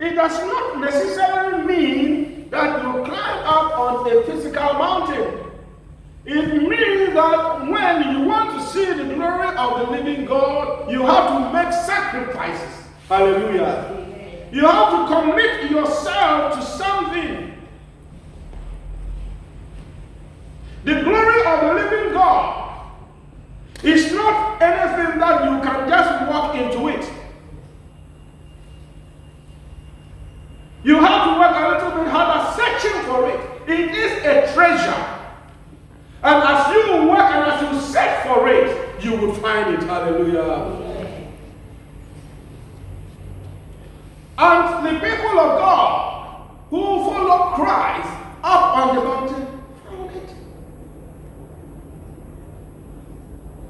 It does not necessarily mean that you climb up on a physical mountain. It means that when you want to see the glory of the living God, you have to make sacrifices. Hallelujah. Amen. You have to commit yourself to something. The glory of the living God is not anything that you can just walk into it. You have to work a little bit harder searching for it. It is a treasure. And as you work and as you search for it, you will find it. Hallelujah. And the people of God who follow Christ up on the mountain found it.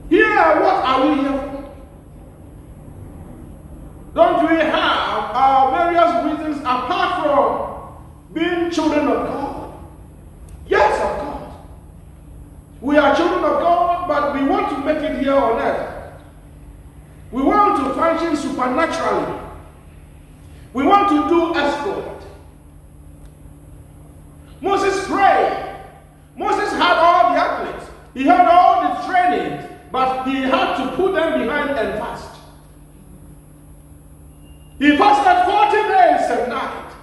Here, what are we here for? Don't we have our various reasons apart from being children of God? Yes, of course. We are children of God, but we want to make it here on earth. We want to function supernaturally. We want to do exploit. Moses prayed. Moses had all the athletes. He had all the training, but he had to put them behind and fast. He fasted 40 days and nights.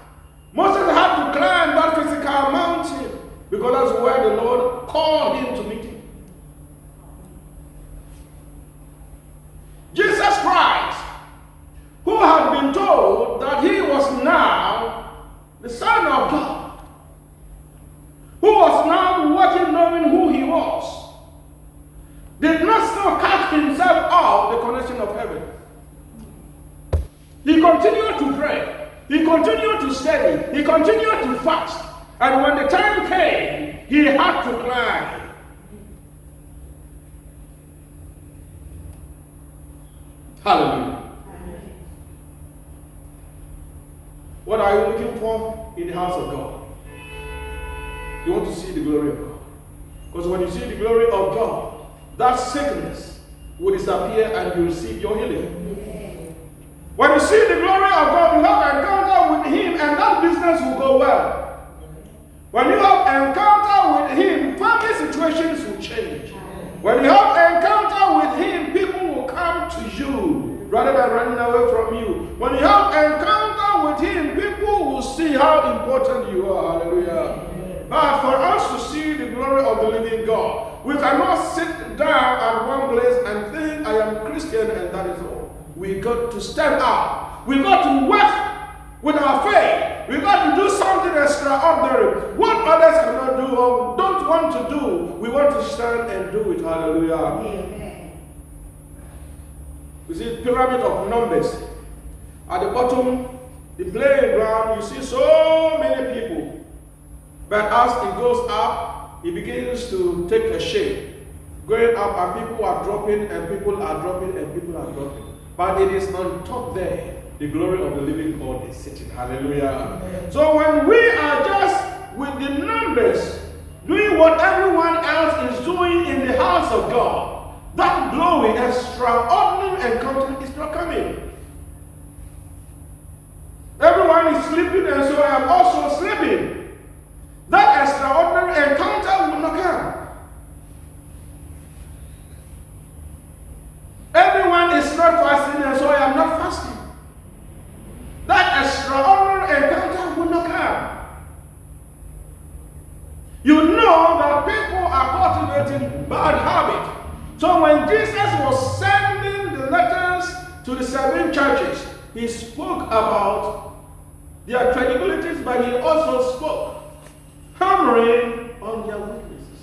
Moses had to climb that physical mountain because that's where the Lord called him to meet him. Jesus Christ, who had been told that he was now the Son of God, who was now working knowing who he was, did not still cut himself off the connection of heaven. He continued to pray. He continued to study. He continued to fast. And when the time came, he had to climb. Hallelujah. What are you looking for in the house of God? You want to see the glory of God. Because when you see the glory of God, that sickness will disappear and you receive your healing. When you see the glory of God, you have an encounter with him and that business will go well. When you have an encounter with him, family situations will change. When you have an encounter with him, people will come to you rather than running away from you. When you have an encounter with him, people will see how important you are. Hallelujah. But for us to see the glory of the living God, we cannot sit down at one place and think, I am Christian and that is all. We got to stand up. We got to work with our faith. We got to do something extraordinary. What others cannot do or don't want to do, we want to stand and do it. Hallelujah. Amen. You see the pyramid of numbers. At the bottom, the playing ground, you see so many people. But as it goes up, it begins to take a shape. Going up and people are dropping and people are dropping and people are dropping. But it is on top there, the glory of the living God is sitting. Hallelujah. Amen. So when we are just with the numbers, doing what everyone else is doing in the house of God, that glory, extraordinary encounter is not coming. Everyone is sleeping and so I am also sleeping. That extraordinary encounter will not come. Everyone is not fasting and so I am not fasting. That extraordinary encounter will not come. You know that people are cultivating bad habits. So when Jesus was sending the letters to the 7 churches, he spoke about their credibilities, but he also spoke hammering on their weaknesses.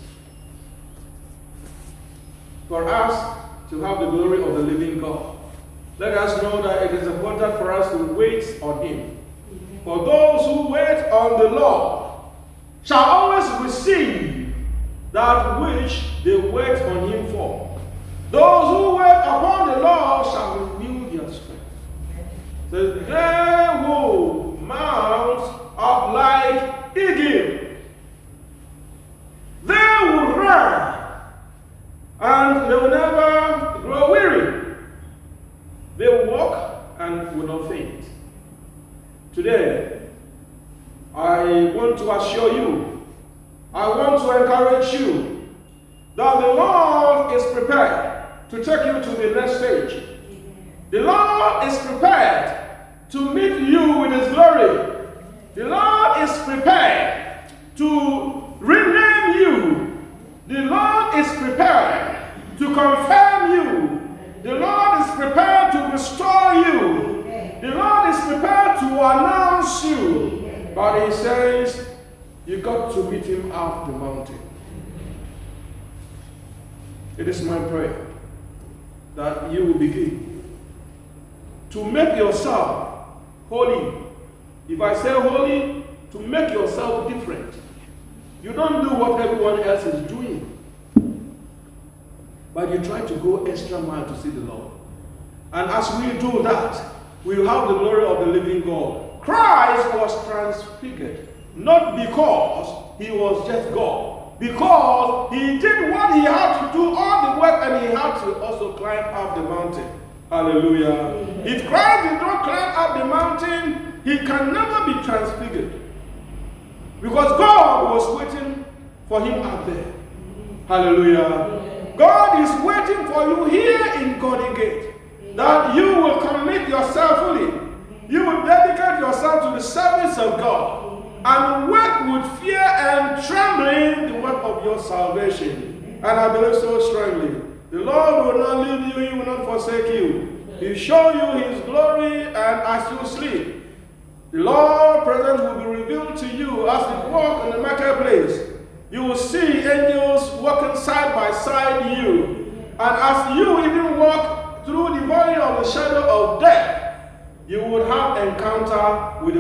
For us to have the glory of the living God, let us know that it is important for us to wait on him. For those who wait on the Lord shall always receive that which they wait on him for. Those who wait upon the Lord shall renew their strength. They will mount up like eagles. They will run and they will never grow weary. They will walk and will not faint. Today, I want to assure you, I want to encourage you that the Lord is prepared to take you to the next stage. The Lord is prepared to meet you with His glory. The Lord is prepared to rename you. The Lord is prepared to confirm you. The Lord is prepared to restore you. The Lord is prepared to announce you. But He says, you got to meet Him up the mountain. It is my prayer that you will begin to make yourself holy. If I say holy, to make yourself different. You don't do what everyone else is doing, but you try to go extra mile to see the Lord. And as we do that, we will have the glory of the living God. Christ was transfigured, not because He was just God, because He did what He had to do, all the work, and He had to also climb up the mountain. Hallelujah. If Christ did not climb up the mountain, He can never be transfigured. Because God was waiting for Him up there. Hallelujah. God is waiting for you here in Golden Gate. That you will commit yourself fully. You will dedicate yourself to the service of God. And work with fear and trembling the work of your salvation. And I believe so strongly. The Lord will not leave you, He will not forsake you. He will show you His glory, and as you sleep, the Lord's presence will be revealed to you as you walk in the marketplace. You will see angels walking side by side you. And as you even walk through the valley of the shadow of death, you would have encounter with